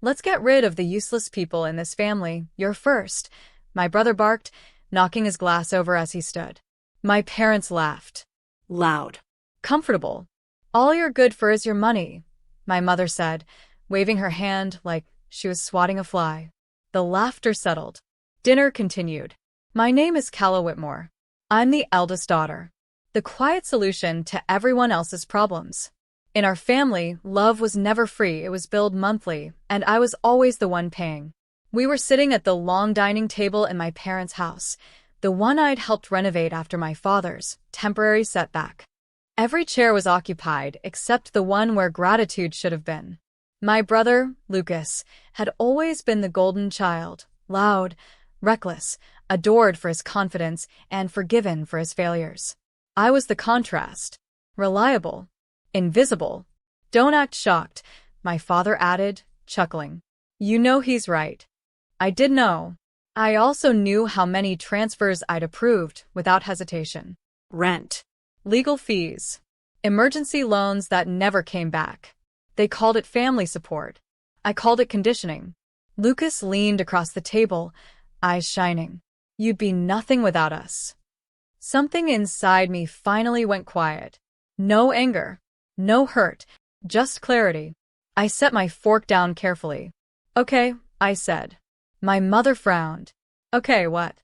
Let's get rid of the useless people in this family. You're first, my brother barked, knocking his glass over as he stood. My parents laughed. Loud. Comfortable. All you're good for is your money, my mother said, waving her hand like she was swatting a fly. The laughter settled. Dinner continued. My name is Calla Whitmore. I'm the eldest daughter. The quiet solution to everyone else's problems. In our family, love was never free, it was billed monthly, and I was always the one paying. We were sitting at the long dining table in my parents' house, the one I'd helped renovate after my father's temporary setback. Every chair was occupied except the one where gratitude should have been. My brother, Lucas, had always been the golden child, loud, reckless, adored for his confidence, and forgiven for his failures. I was the contrast. Reliable. Invisible. Don't act shocked, my father added, chuckling. You know he's right. I did know. I also knew how many transfers I'd approved without hesitation. Rent. Legal fees. Emergency loans that never came back. They called it family support. I called it conditioning. Lucas leaned across the table, eyes shining. You'd be nothing without us. Something inside me finally went quiet. No anger. No hurt. Just clarity. I set my fork down carefully. Okay, I said. My mother frowned. Okay, what?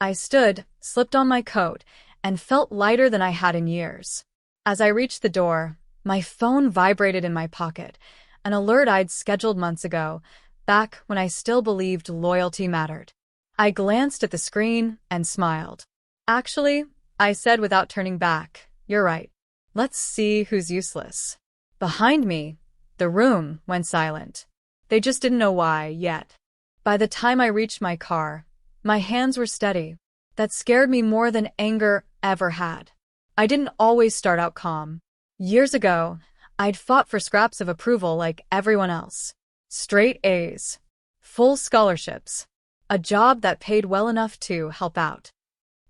I stood, slipped on my coat, and felt lighter than I had in years. As I reached the door, my phone vibrated in my pocket, an alert I'd scheduled months ago, back when I still believed loyalty mattered. I glanced at the screen and smiled. Actually, I said without turning back, you're right. Let's see who's useless. Behind me, the room went silent. They just didn't know why yet. By the time I reached my car, my hands were steady. That scared me more than anger ever had. I didn't always start out calm. Years ago, I'd fought for scraps of approval like everyone else. Straight A's. Full scholarships. A job that paid well enough to help out.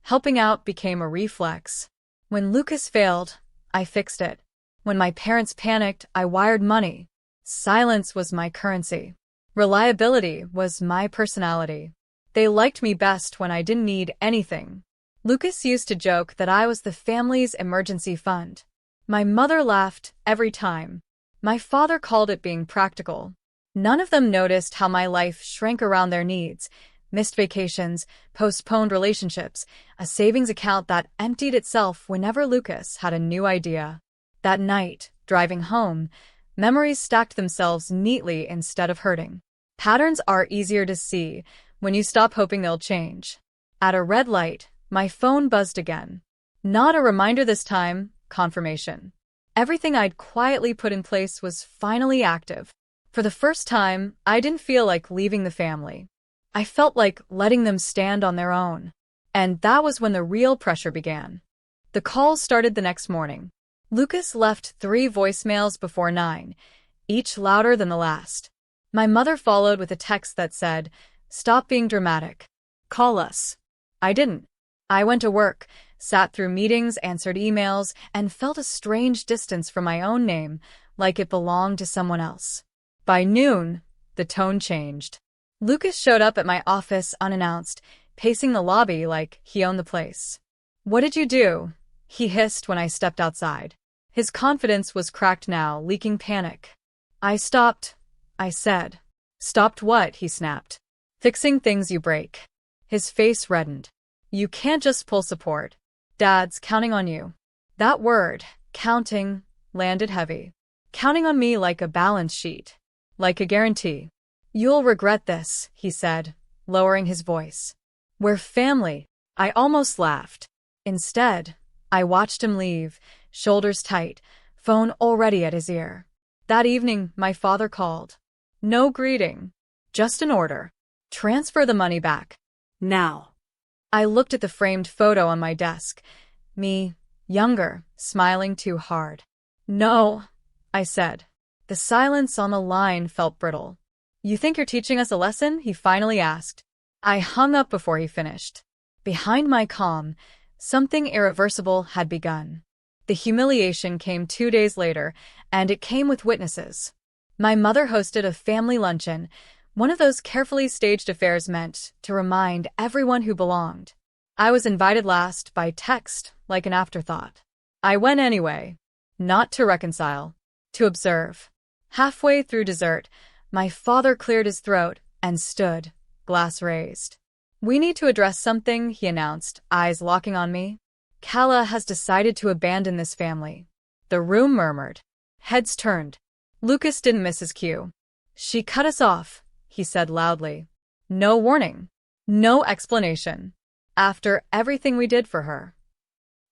Helping out became a reflex. When Lucas failed, I fixed it. When my parents panicked, I wired money. Silence was my currency. Reliability was my personality. They liked me best when I didn't need anything. Lucas used to joke that I was the family's emergency fund. My mother laughed every time. My father called it being practical. None of them noticed how my life shrank around their needs. Missed vacations, postponed relationships, a savings account that emptied itself whenever Lucas had a new idea. That night, driving home, memories stacked themselves neatly instead of hurting. Patterns are easier to see when you stop hoping they'll change. At a red light, my phone buzzed again. Not a reminder this time, confirmation. Everything I'd quietly put in place was finally active. For the first time, I didn't feel like leaving the family. I felt like letting them stand on their own. And that was when the real pressure began. The calls started the next morning. Lucas left 3 voicemails before 9, each louder than the last. My mother followed with a text that said, "Stop being dramatic. Call us." I didn't. I went to work, sat through meetings, answered emails, and felt a strange distance from my own name, like it belonged to someone else. By noon, the tone changed. Lucas showed up at my office unannounced, pacing the lobby like he owned the place. "What did you do?" he hissed when I stepped outside. His confidence was cracked now, leaking panic. "I stopped," I said. "Stopped what?" he snapped. "Fixing things you break." His face reddened. "You can't just pull support. Dad's counting on you." That word, counting, landed heavy. Counting on me like a balance sheet. Like a guarantee. "You'll regret this," he said, lowering his voice. "We're family." I almost laughed. Instead, I watched him leave, shoulders tight, phone already at his ear. That evening, my father called. No greeting. Just an order. Transfer the money back. Now. I looked at the framed photo on my desk. Me, younger, smiling too hard. "No," I said. The silence on the line felt brittle. "You think you're teaching us a lesson?" he finally asked. I hung up before he finished. Behind my calm, something irreversible had begun. The humiliation came 2 days later, and it came with witnesses. My mother hosted a family luncheon, one of those carefully staged affairs meant to remind everyone who belonged. I was invited last by text, like an afterthought. I went anyway, not to reconcile, to observe. Halfway through dessert, my father cleared his throat and stood, glass raised. "We need to address something," he announced, eyes locking on me. "Kala has decided to abandon this family." The room murmured. Heads turned. Lucas didn't miss his cue. "She cut us off," he said loudly. "No warning. No explanation. After everything we did for her."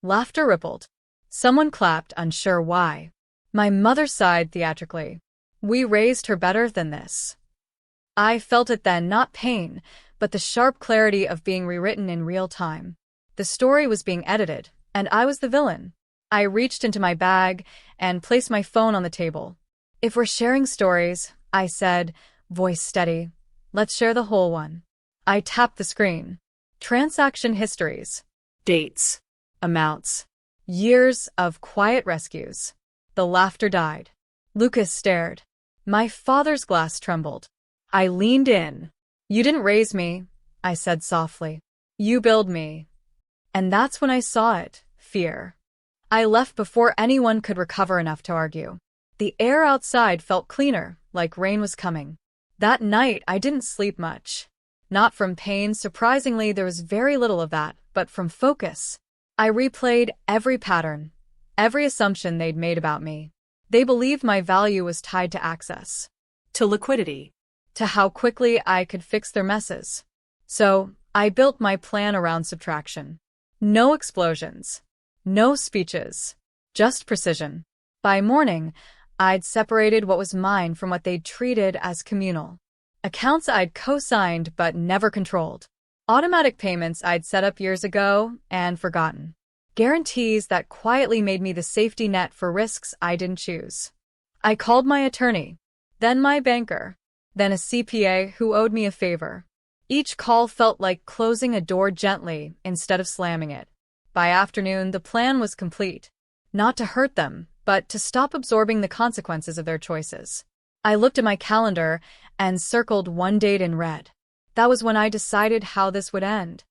Laughter rippled. Someone clapped, unsure why. My mother sighed theatrically. "We raised her better than this." I felt it then, not pain, but the sharp clarity of being rewritten in real time. The story was being edited, and I was the villain. I reached into my bag and placed my phone on the table. "If we're sharing stories," I said, voice steady, "let's share the whole one." I tapped the screen. Transaction histories. Dates. Amounts. Years of quiet rescues. The laughter died. Lucas stared. My father's glass trembled. I leaned in. "You didn't raise me," I said softly. "You built me." And that's when I saw it, fear. I left before anyone could recover enough to argue. The air outside felt cleaner, like rain was coming. That night, I didn't sleep much. Not from pain, surprisingly, there was very little of that, but from focus. I replayed every pattern, every assumption they'd made about me. They believed my value was tied to access, To liquidity. to how quickly I could fix their messes. So, I built my plan around subtraction. No explosions. No speeches. Just precision. By morning, I'd separated what was mine from what they'd treated as communal. Accounts I'd co-signed but never controlled. Automatic payments I'd set up years ago and forgotten. Guarantees that quietly made me the safety net for risks I didn't choose. I called my attorney, then my banker, then a CPA who owed me a favor. Each call felt like closing a door gently instead of slamming it. By afternoon, the plan was complete. Not to hurt them, but to stop absorbing the consequences of their choices. I looked at my calendar and circled one date in red. That was when I decided how this would end.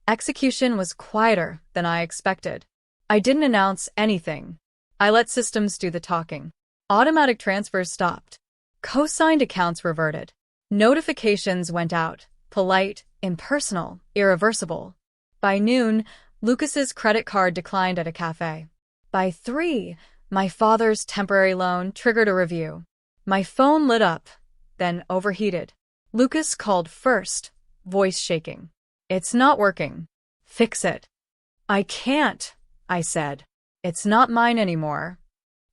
Execution was quieter than I expected. I didn't announce anything. I let systems do the talking. Automatic transfers stopped. Co-signed accounts reverted. Notifications went out, polite, impersonal, irreversible. By noon, Lucas's credit card declined at a cafe. By 3, my father's temporary loan triggered a review. My phone lit up, then overheated. Lucas called first, voice shaking. "It's not working. Fix it." "I can't," I said. "It's not mine anymore."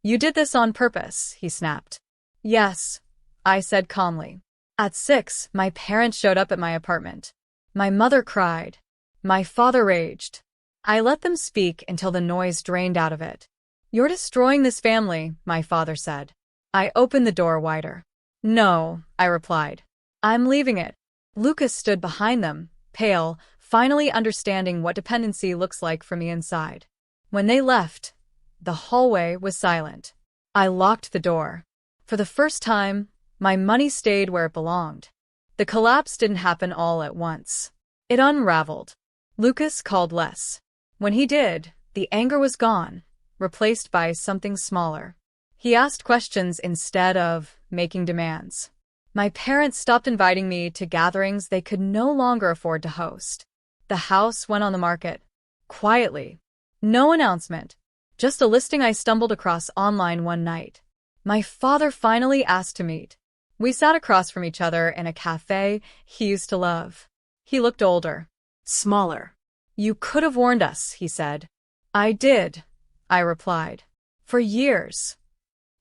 "You did this on purpose," he snapped. "Yes," I said calmly. At 6, my parents showed up at my apartment. My mother cried. My father raged. I let them speak until the noise drained out of it. "You're destroying this family," my father said. I opened the door wider. "No," I replied. "I'm leaving it." Lucas stood behind them, pale, finally understanding what dependency looks like from the inside. When they left, the hallway was silent. I locked the door. For the first time, my money stayed where it belonged. The collapse didn't happen all at once. It unraveled. Lucas called less. When he did, the anger was gone, replaced by something smaller. He asked questions instead of making demands. My parents stopped inviting me to gatherings they could no longer afford to host. The house went on the market. Quietly. No announcement. Just a listing I stumbled across online one night. My father finally asked to meet. We sat across from each other in a cafe he used to love. He looked older. Smaller. "You could have warned us," he said. "I did," I replied. "For years."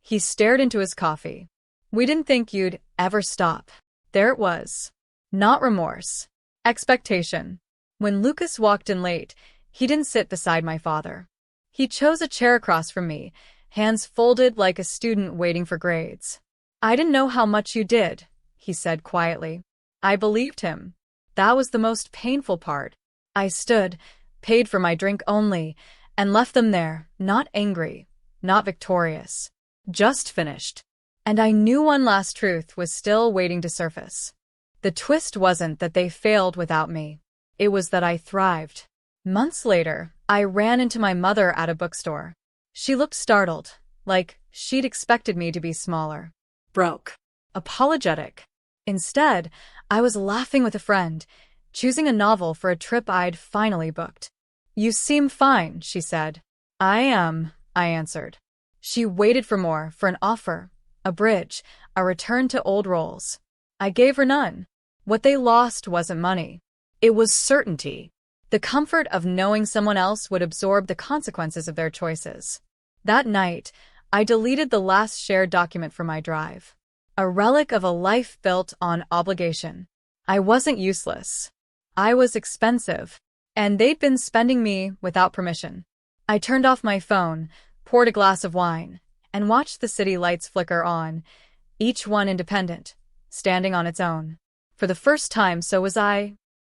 He stared into his coffee. "We didn't think you'd ever stop." There it was. Not remorse. Expectation. When Lucas walked in late, he didn't sit beside my father. He chose a chair across from me, hands folded like a student waiting for grades. "I didn't know how much you did," he said quietly. I believed him. That was the most painful part. I stood, paid for my drink only, and left them there, not angry, not victorious. Just finished. And I knew one last truth was still waiting to surface. The twist wasn't that they failed without me. It was that I thrived. Months later, I ran into my mother at a bookstore. She looked startled, like she'd expected me to be smaller. Broke. Apologetic. Instead, I was laughing with a friend, choosing a novel for a trip I'd finally booked. "You seem fine," she said. "I am," I answered. She waited for more, for an offer, a bridge, a return to old roles. I gave her none. What they lost wasn't money. It was certainty. The comfort of knowing someone else would absorb the consequences of their choices. That night, I deleted the last shared document from my drive. A relic of a life built on obligation. I wasn't useless. I was expensive, and they'd been spending me without permission. I turned off my phone, poured a glass of wine, and watched the city lights flicker on, each one independent, standing on its own. For the first time, so was I.